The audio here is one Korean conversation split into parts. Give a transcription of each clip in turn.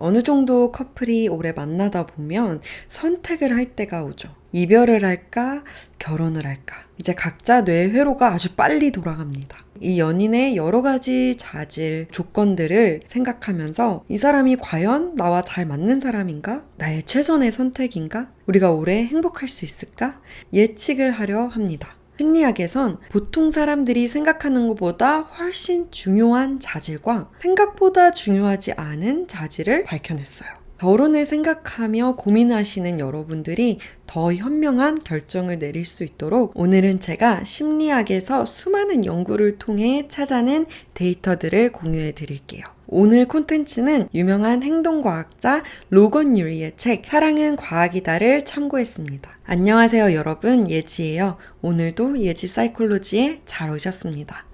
어느 정도 커플이 오래 만나다 보면 선택을 할 때가 오죠. 이별을 할까? 결혼을 할까? 이제 각자 뇌 회로가 아주 빨리 돌아갑니다. 이 연인의 여러 가지 자질, 조건들을 생각하면서 이 사람이 과연 나와 잘 맞는 사람인가? 나의 최선의 선택인가? 우리가 오래 행복할 수 있을까? 예측을 하려 합니다. 심리학에선 보통 사람들이 생각하는 것보다 훨씬 중요한 자질과 생각보다 중요하지 않은 자질을 밝혀냈어요. 결혼을 생각하며 고민하시는 여러분들이 더 현명한 결정을 내릴 수 있도록 오늘은 제가 심리학에서 수많은 연구를 통해 찾아낸 데이터들을 공유해 드릴게요. 오늘 콘텐츠는 유명한 행동과학자 로건 유리의 책 사랑은 과학이다를 참고했습니다. 안녕하세요 여러분, 예지예요. 오늘도 예지 사이콜로지에 잘 오셨습니다.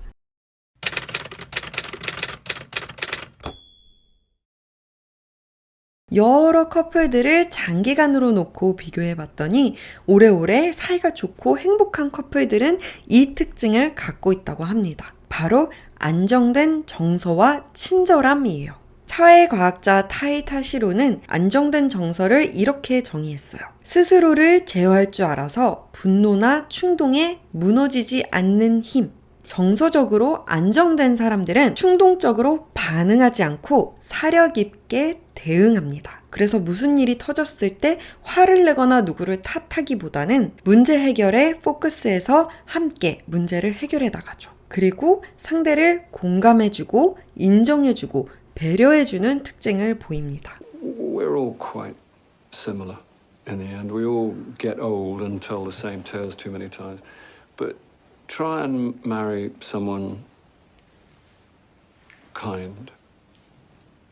여러 커플들을 장기간으로 놓고 비교해봤더니 오래오래 사이가 좋고 행복한 커플들은 이 특징을 갖고 있다고 합니다. 바로 안정된 정서와 친절함이에요. 사회과학자 타이타시로는 안정된 정서를 이렇게 정의했어요. 스스로를 제어할 줄 알아서 분노나 충동에 무너지지 않는 힘. 정서적으로 안정된 사람들은 충동적으로 반응하지 않고 사력 있게 대응합니다. 그래서 무슨 일이 터졌을 때 화를 내거나 누구를 탓하기보다는 문제 해결에 포커스해서 함께 문제를 해결해 나가죠. 그리고 상대를 공감해주고 인정해주고 배려해주는 특징을 보입니다. We're all quite similar in the end. We all get old and tell the same tales too many times. But try and marry someone kind.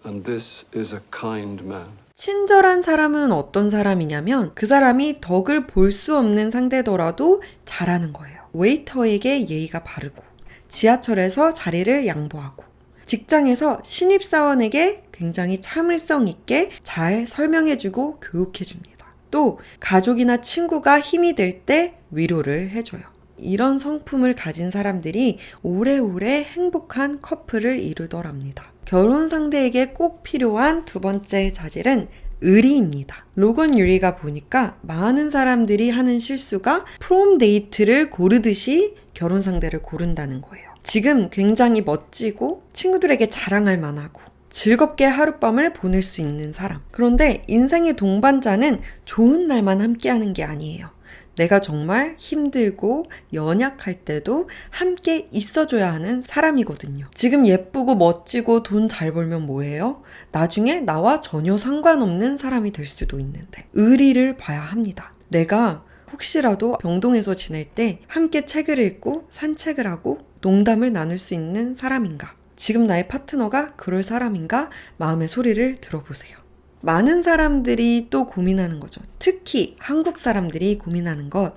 And this is a kind man. 친절한 사람은 어떤 사람이냐면 그 사람이 덕을 볼 수 없는 상대더라도 잘하는 거예요. 웨이터에게 예의가 바르고 지하철에서 자리를 양보하고 직장에서 신입사원에게 굉장히 참을성 있게 잘 설명해주고 교육해줍니다. 또 가족이나 친구가 힘이 될 때 위로를 해줘요. 이런 성품을 가진 사람들이 오래오래 행복한 커플을 이루더랍니다. 결혼 상대에게 꼭 필요한 두 번째 자질은 의리입니다. 로건 유리가 보니까 많은 사람들이 하는 실수가 프롬 데이트를 고르듯이 결혼 상대를 고른다는 거예요. 지금 굉장히 멋지고 친구들에게 자랑할 만하고 즐겁게 하룻밤을 보낼 수 있는 사람. 그런데 인생의 동반자는 좋은 날만 함께하는 게 아니에요. 내가 정말 힘들고 연약할 때도 함께 있어줘야 하는 사람이거든요. 지금 예쁘고 멋지고 돈 잘 벌면 뭐예요? 나중에 나와 전혀 상관없는 사람이 될 수도 있는데 의리를 봐야 합니다. 내가 혹시라도 병동에서 지낼 때 함께 책을 읽고 산책을 하고 농담을 나눌 수 있는 사람인가? 지금 나의 파트너가 그럴 사람인가? 마음의 소리를 들어보세요. 많은 사람들이 또 고민하는 거죠. 특히 한국 사람들이 고민하는 것,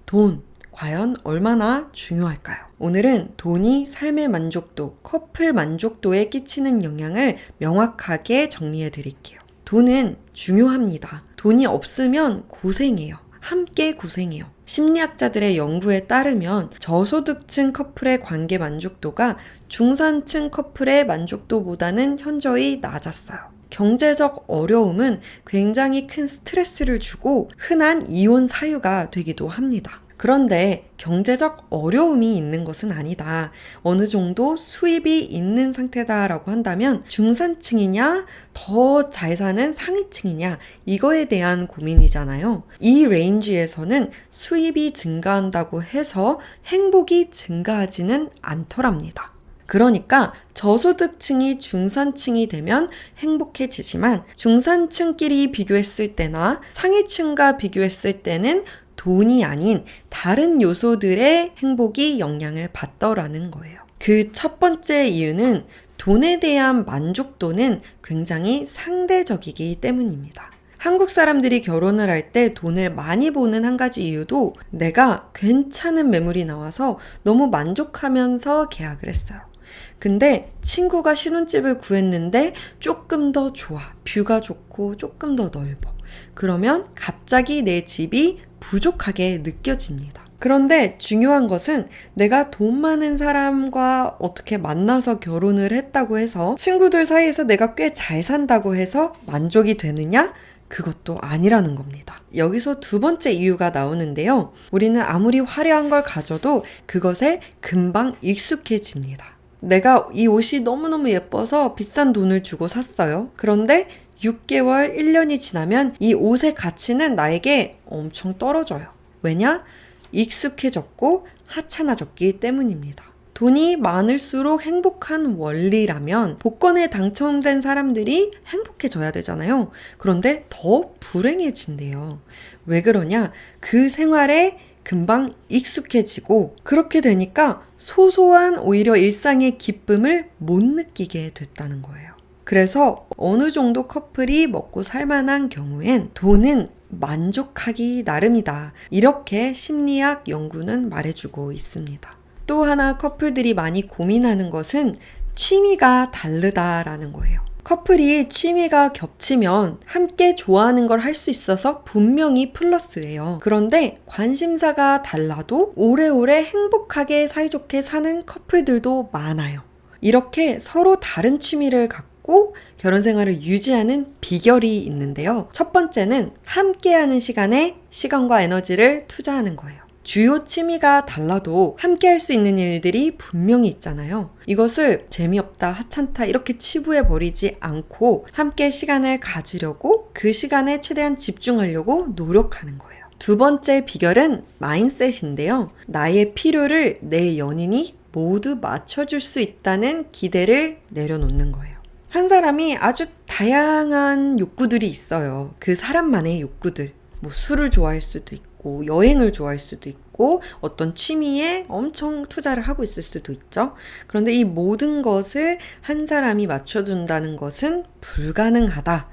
돈, 과연 얼마나 중요할까요? 오늘은 돈이 삶의 만족도, 커플 만족도에 끼치는 영향을 명확하게 정리해 드릴게요. 돈은 중요합니다. 돈이 없으면 고생해요. 함께 고생해요. 심리학자들의 연구에 따르면 저소득층 커플의 관계 만족도가 중산층 커플의 만족도보다는 현저히 낮았어요. 경제적 어려움은 굉장히 큰 스트레스를 주고 흔한 이혼 사유가 되기도 합니다. 그런데 경제적 어려움이 있는 것은 아니다. 어느 정도 수입이 있는 상태다라고 한다면 중산층이냐 더 잘 사는 상위층이냐 이거에 대한 고민이잖아요. 이 레인지에서는 수입이 증가한다고 해서 행복이 증가하지는 않더랍니다. 그러니까 저소득층이 중산층이 되면 행복해지지만 중산층끼리 비교했을 때나 상위층과 비교했을 때는 돈이 아닌 다른 요소들의 행복이 영향을 받더라는 거예요. 그 첫 번째 이유는 돈에 대한 만족도는 굉장히 상대적이기 때문입니다. 한국 사람들이 결혼을 할 때 돈을 많이 버는 한 가지 이유도 내가 괜찮은 매물이 나와서 너무 만족하면서 계약을 했어요. 근데 친구가 신혼집을 구했는데 조금 더 좋아. 뷰가 좋고 조금 더 넓어. 그러면 갑자기 내 집이 부족하게 느껴집니다. 그런데 중요한 것은 내가 돈 많은 사람과 어떻게 만나서 결혼을 했다고 해서 친구들 사이에서 내가 꽤 잘 산다고 해서 만족이 되느냐? 그것도 아니라는 겁니다. 여기서 두 번째 이유가 나오는데요. 우리는 아무리 화려한 걸 가져도 그것에 금방 익숙해집니다. 내가 이 옷이 너무너무 예뻐서 비싼 돈을 주고 샀어요. 그런데 6개월, 1년이 지나면 이 옷의 가치는 나에게 엄청 떨어져요. 왜냐? 익숙해졌고 하찮아졌기 때문입니다. 돈이 많을수록 행복한 원리라면 복권에 당첨된 사람들이 행복해져야 되잖아요. 그런데 더 불행해진대요. 왜 그러냐? 그 생활에 금방 익숙해지고 그렇게 되니까 소소한 오히려 일상의 기쁨을 못 느끼게 됐다는 거예요. 그래서 어느 정도 커플이 먹고 살만한 경우엔 돈은 만족하기 나름이다. 이렇게 심리학 연구는 말해주고 있습니다. 또 하나 커플들이 많이 고민하는 것은 취미가 다르다라는 거예요. 커플이 취미가 겹치면 함께 좋아하는 걸 할 수 있어서 분명히 플러스예요. 그런데 관심사가 달라도 오래오래 행복하게 사이좋게 사는 커플들도 많아요. 이렇게 서로 다른 취미를 갖고 결혼 생활을 유지하는 비결이 있는데요. 첫 번째는 함께하는 시간에 시간과 에너지를 투자하는 거예요. 주요 취미가 달라도 함께 할 수 있는 일들이 분명히 있잖아요. 이것을 재미없다, 하찮다 이렇게 치부해버리지 않고 함께 시간을 가지려고 그 시간에 최대한 집중하려고 노력하는 거예요. 두 번째 비결은 마인셋인데요. 나의 필요를 내 연인이 모두 맞춰줄 수 있다는 기대를 내려놓는 거예요. 한 사람이 아주 다양한 욕구들이 있어요. 그 사람만의 욕구들. 뭐 술을 좋아할 수도 있고 여행을 좋아할 수도 있고 어떤 취미에 엄청 투자를 하고 있을 수도 있죠. 그런데 이 모든 것을 한 사람이 맞춰준다는 것은 불가능하다.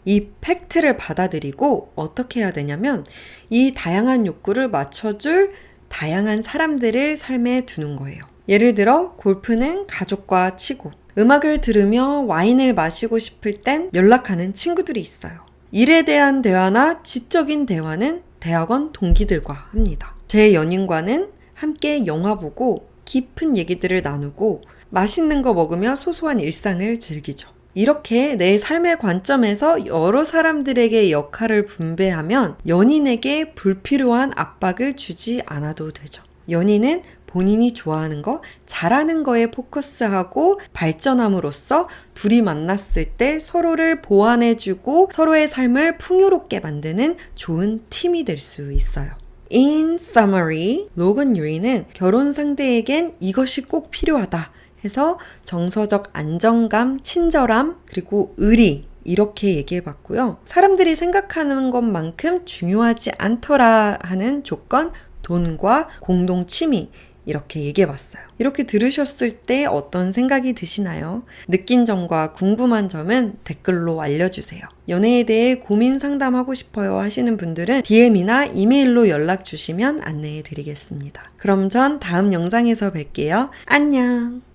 이 팩트를 받아들이고 어떻게 해야 되냐면 이 다양한 욕구를 맞춰줄 다양한 사람들을 삶에 두는 거예요. 예를 들어 골프는 가족과 치고 음악을 들으며 와인을 마시고 싶을 땐 연락하는 친구들이 있어요. 일에 대한 대화나 지적인 대화는 대학원 동기들과 합니다. 제 연인과는 함께 영화 보고 깊은 얘기들을 나누고 맛있는 거 먹으며 소소한 일상을 즐기죠. 이렇게 내 삶의 관점에서 여러 사람들에게 역할을 분배하면 연인에게 불필요한 압박을 주지 않아도 되죠. 연인은 본인이 좋아하는 거, 잘하는 거에 포커스하고 발전함으로써 둘이 만났을 때 서로를 보완해주고 서로의 삶을 풍요롭게 만드는 좋은 팀이 될 수 있어요. In summary, 로건 유리는 결혼 상대에겐 이것이 꼭 필요하다 해서 정서적 안정감, 친절함, 그리고 의리 이렇게 얘기해봤고요. 사람들이 생각하는 것만큼 중요하지 않더라 하는 조건, 돈과 공동 취미 이렇게 얘기해봤어요. 이렇게 들으셨을 때 어떤 생각이 드시나요? 느낀 점과 궁금한 점은 댓글로 알려주세요. 연애에 대해 고민 상담하고 싶어요 하시는 분들은 DM이나 이메일로 연락 주시면 안내해 드리겠습니다. 그럼 전 다음 영상에서 뵐게요. 안녕!